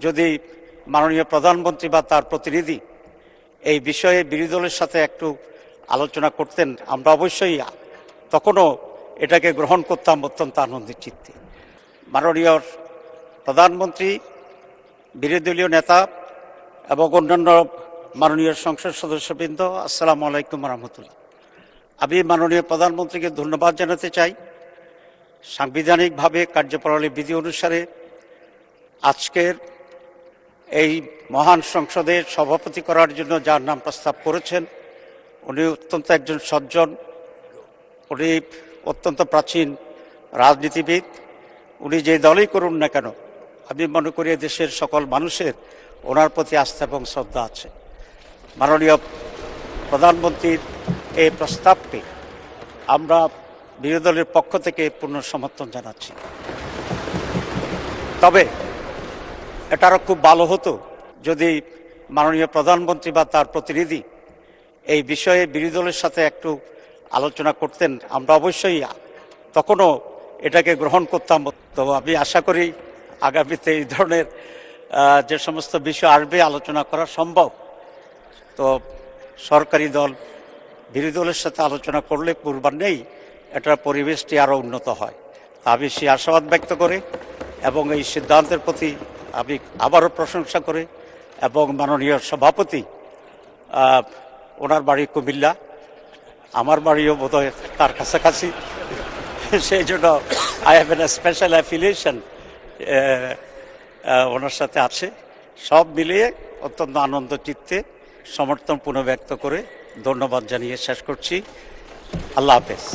যদি মাননীয় প্রধানমন্ত্রী বা তার প্রতিনিধি এই বিষয়ে বিরোধী দলের সাথে একটু আলোচনা করতেন, আমরা অবশ্যই তখনও এটাকে গ্রহণ করতাম অত্যন্ত আনন্দের চিত্তে। মাননীয় প্রধানমন্ত্রী, বিরোধী দলীয় নেতা এবং অন্যান্য মাননীয় সংসদ সদস্যবৃন্দ, আসসালামু আলাইকুম রহমতুল্লাহ। আমি মাননীয় প্রধানমন্ত্রীকে ধন্যবাদ জানাতে চাই। সাংবিধানিকভাবে কার্যপ্রণালী বিধি অনুসারে আজকের এই মহান সংসদের সভাপতি করার জন্য যার নাম প্রস্তাব করেছেন, উনি অত্যন্ত একজন সজ্জন, উনি অত্যন্ত প্রাচীন রাজনীতিবিদ। উনি যে দলই করুন না কেন, আমি মনে করি দেশের সকল মানুষের ওনার প্রতি আস্থা এবং শ্রদ্ধা আছে। মাননীয় প্রধানমন্ত্রীর এই প্রস্তাবকে আমরা বিরোধী দলের পক্ষ থেকে পূর্ণ সমর্থন জানাচ্ছি। তবে এটা আরও খুব ভালো হতো যদি মাননীয় প্রধানমন্ত্রী বা তার প্রতিনিধি এই বিষয়ে বিরোধী দলের সাথে একটু আলোচনা করতেন, আমরা অবশ্যই তখনও এটাকে গ্রহণ করতাম। তো আমি আশা করি আগামীতে এই ধরনের যে সমস্ত বিষয় আসবে আলোচনা করা সম্ভব। তো সরকারি দল বিরোধী দলের সাথে আলোচনা করলে পূর্বান্নেই এটার পরিবেশটি আরও উন্নত হয়। আমি সেই আশাবাদ ব্যক্ত করে এবং এই সিদ্ধান্তের প্রতি আমি আবারও প্রশংসা করে, এবং মাননীয় সভাপতি, ওনার বাড়ি কুমিল্লা, আমার বাড়িও বোধহয় তার কাছাকাছি, সেই জন্য I have an special affiliation ওনার সাথে আছে। সব মিলিয়ে অত্যন্ত আনন্দ চিত্তে সমর্থন পুনঃ ব্যক্ত করে ধন্যবাদ জানিয়ে শেষ করছি। আল্লাহ হাফেজ।